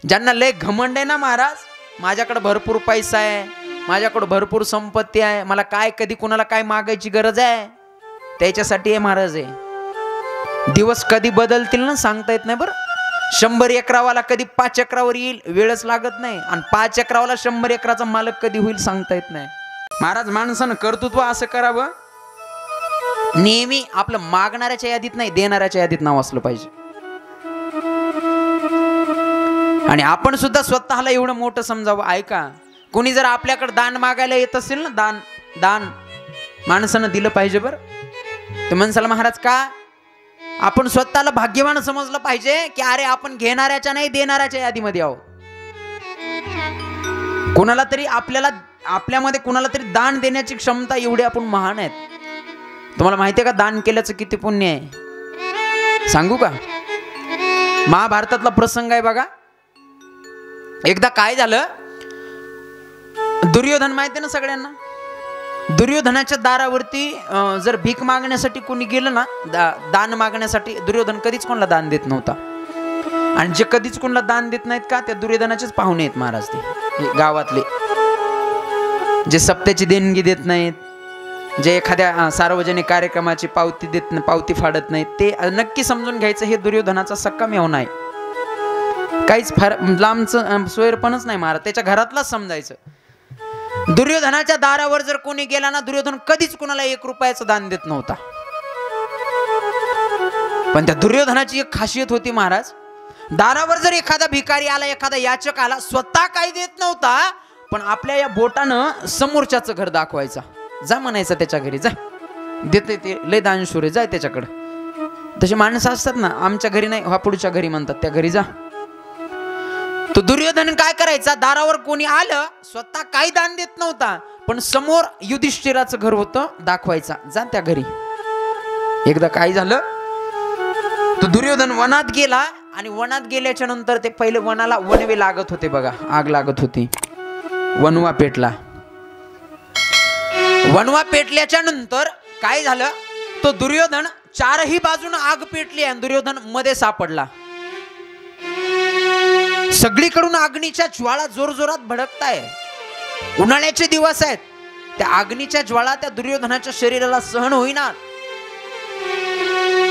ज्यांना लय घमंड आहे ना महाराज, माझ्याकडे भरपूर पैसा आहे, माझ्याकडे भरपूर संपत्ती आहे, मला काय कधी कोणाला काय मागायची गरज आहे, त्याच्यासाठी हे महाराज आहे. दिवस कधी बदलतील ना सांगता येत नाही बरं. 100 एकरावाला कधी 5 एकरावर येईल, वेळच लागत नाही. आणि 5 एकरावाला 100 एकराचा मालक कधी होईल सांगता येत नाही. महाराज माणसानं कर्तृत्व असं करावं, नेहमी आपलं मागणाऱ्याच्या यादीत नाही देणाऱ्याच्या यादीत नाव असलं पाहिजे. आणि आपण सुद्धा स्वतःला एवढं मोठं समजावं. ऐका, कोणी जर आपल्याकडे दान मागायला येत असेल ना, दान माणसानं दिलं पाहिजे बरं. ते म्हणसाल महाराज का? आपण स्वतःला भाग्यवान समजलं पाहिजे की अरे आपण घेणाऱ्याच्या नाही देणाऱ्याच्या यादीमध्ये आहोत. कोणाला तरी आपल्यामध्ये कोणाला तरी दान देण्याची क्षमता एवढी आपण महान आहेत. तुम्हाला माहिती आहे का दान केल्याचं किती पुण्य आहे? सांगू का? महाभारतातला प्रसंग आहे बघा. एकदा काय झालं, दुर्योधन माहिती आहे ना सगळ्यांना. दुर्योधनाच्या दारावरती जर भीक मागण्यासाठी कोणी गेलं ना, दान मागण्यासाठी, दुर्योधन कधीच कोणाला दान देत नव्हता. आणि जे कधीच कोणाला दान देत नाहीत का, त्या दुर्योधनाचेच पाहुणे आहेत महाराज. ते गावातले जे सप्त्याची देणगी देत नाहीत, जे एखाद्या सार्वजनिक कार्यक्रमाची पावती फाडत नाहीत, ते नक्की समजून घ्यायचं हे दुर्योधनाचा सक्का मेव्हणा आहे. काहीच फार लांबचं सोयरपणच नाही महाराज, त्याच्या घरातलाच समजायचं. दुर्योधनाच्या दारावर जर कोणी गेला ना, दुर्योधन कधीच कोणाला 1 रुपयाचं दान देत नव्हता. पण त्या दुर्योधनाची एक खासियत होती महाराज, दारावर जर एखादा भिकारी आला, एखादा याचक आला, स्वतः काही देत नव्हता, पण आपल्या या बोटानं समोरच्याचं घर दाखवायचा. जा म्हणायचं त्याच्या घरी, जा देते ते लय दानशूर आहे, जाय त्याच्याकडं. तशी माणसं असतात ना, आमच्या घरी नाही, पुढच्या घरी म्हणतात, त्या घरी जा. तो दुर्योधन काय करायचा, दारावर कोणी आलं, स्वतः काही दान देत नव्हता, पण समोर युधिष्ठिराचं घर होतं, दाखवायचा, जा त्या घरी. एकदा काय झालं, तो दुर्योधन वनात गेला. आणि वनात गेल्याच्या नंतर ते पहिले वनाला वणवे लागत होते बघा, आग लागत होती, वणवा पेटला. वणवा पेटल्याच्या नंतर काय झालं, तो दुर्योधन चारही बाजून आग पेटली आणि दुर्योधन मध्ये सापडला. सगळीकडून अग्नीच्या ज्वाळा जोरजोरात भडकताय. उन्हाळ्याचे दिवस आहेत, त्या अग्नीच्या ज्वाळा त्या दुर्योधनाच्या शरीराला सहन होईना.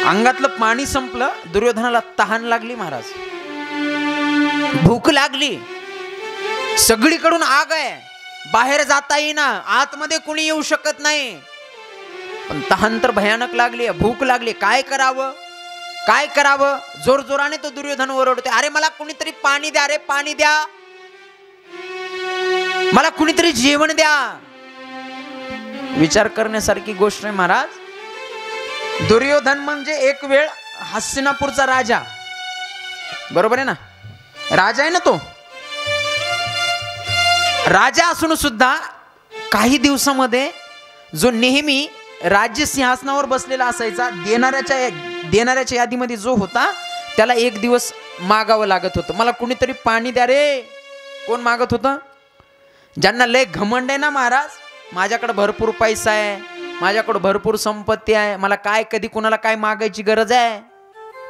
अंगातलं पाणी संपलं, दुर्योधनाला तहान लागली महाराज, भूक लागली. सगळीकडून आग आहे, बाहेर जाता येईना, आतमध्ये कुणी येऊ शकत नाही, पण तहान तर भयानक लागली, भूक लागली. काय करावं, काय करावं? जोर जोराने तो दुर्योधन ओरडते, अरे मला कुणीतरी पाणी द्या, रे पाणी द्या, मला कुणीतरी जेवण द्या. विचार करण्यासारखी गोष्ट आहे महाराज. दुर्योधन म्हणजे एक वेळ हस्तिनापूरचा राजा, बरोबर आहे ना, राजा आहे ना तो. राजा असून सुद्धा काही दिवसामध्ये जो नेहमी राज्य सिंहासनावर बसलेला असायचा, देणाऱ्याच्या यादीमध्ये जो होता, त्याला एक दिवस मागावं लागत होतं, मला कुणीतरी पाणी द्या रे. कोण मागत होतं? ज्यांना लय घमंड आहे ना महाराज, माझ्याकडे भरपूर पैसा आहे, माझ्याकडे भरपूर संपत्ती आहे, मला काय कधी कोणाला काय मागायची गरज आहे,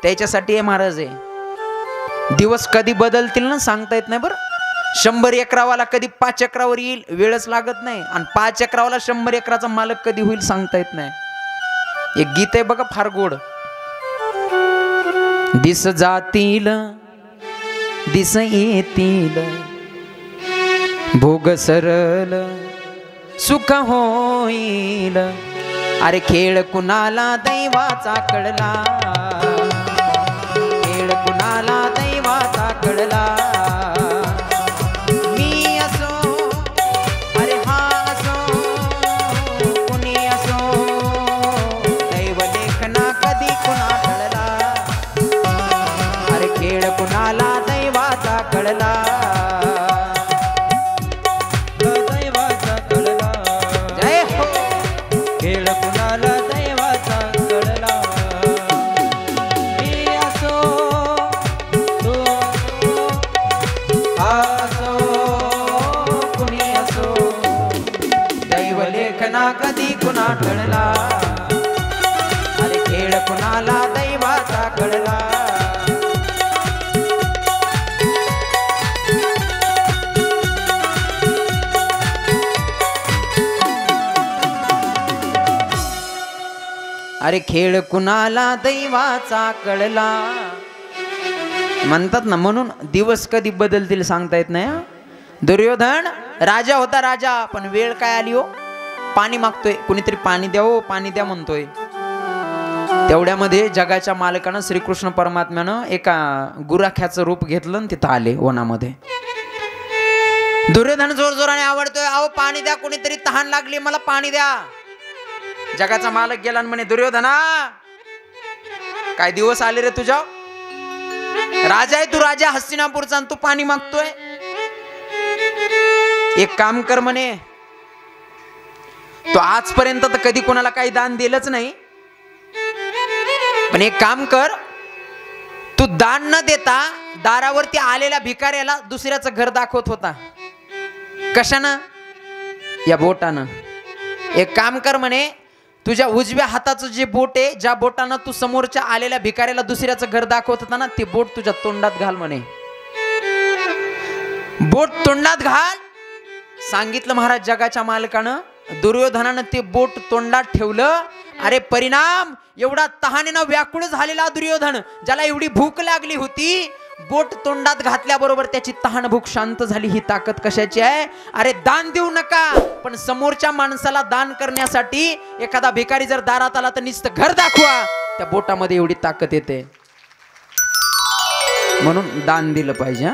त्याच्यासाठी हे महाराज आहे. दिवस कधी बदलतील ना सांगता येत नाही बरं. 100 एकरावाला कधी 5 एकरावर येईल, वेळच लागत नाही. आणि 5 एकरावाला 100 एकराचा मालक कधी होईल सांगता येत नाही. एक गीत आहे बघा फार गोड. दिस जातील दिस येतील, भोग सरल सुख होईल, अरे खेळ कुणाला दैवाचा कळला, खेळ कुणाला दैवाचा कळला. मी असो अरे हा असो, कुणी असो, दैव लेखना कधी कुणा कळला, अरे खेळ कुणाला दैवाचा कळला. कधी कुणा कळला, अरे खेळ कुणाला दैवाचा कळला. अरे खेळ कुणाला दैवाचा कळला म्हणतात ना, म्हणून दिवस कधी बदलतील सांगता येत नाही. दुर्योधन राजा होता राजा, पण वेळ काय आली हो, पाणी मागतोय, कुणीतरी पाणी द्या हो, पाणी द्या म्हणतोय. तेवढ्यामध्ये जगाच्या मालकानं श्रीकृष्ण परमात्म्यानं एका गुराख्याचं रूप घेतलं आणि तिथं आले वनामध्ये. दुर्योधन जोर जोराने आवडतोय, अहो पाणी द्या, कुणीतरी तहान लागली, मला पाणी द्या. जगाचा मालक गेला आणि म्हणे, दुर्योधना काय दिवस आले रे तुझ्या, राजा आहे तू, राजा हस्तिनापूरचा, तू पाणी मागतोय. एक काम कर म्हणे, तो आजपर्यंत तर कधी कोणाला काही दान दिलंच नाही, पण एक काम कर, तू दान न देता दारावरती आलेल्या भिकाऱ्याला दुसऱ्याचं घर दाखवत होता. कशानं? या बोटानं. एक काम कर म्हणे, तुझ्या उजव्या हाताचं जे बोट आहे, ज्या बोटानं तू समोरच्या आलेल्या भिकाऱ्याला दुसऱ्याचं घर दाखवत होता ना, ते बोट तुझ्या तोंडात घाल म्हणे. बोट तोंडात घाल सांगितलं महाराज जगाच्या मालकानं. दुर्योधनानं ते बोट तोंडात ठेवलं. अरे परिणाम, एवढा तहानेनं व्याकुळ झालेला दुर्योधन, ज्याला एवढी भूक लागली होती, बोट तोंडात घातल्याबरोबर त्याची तहान भूक शांत झाली. ही ताकद कशाची आहे? अरे दान देऊ नका, पण समोरच्या माणसाला दान करण्यासाठी एखादा भिकारी जर दारात आला तर नुसतं घर दाखवा, त्या बोटामध्ये एवढी ताकद येते. म्हणून दान दिलं पाहिजे.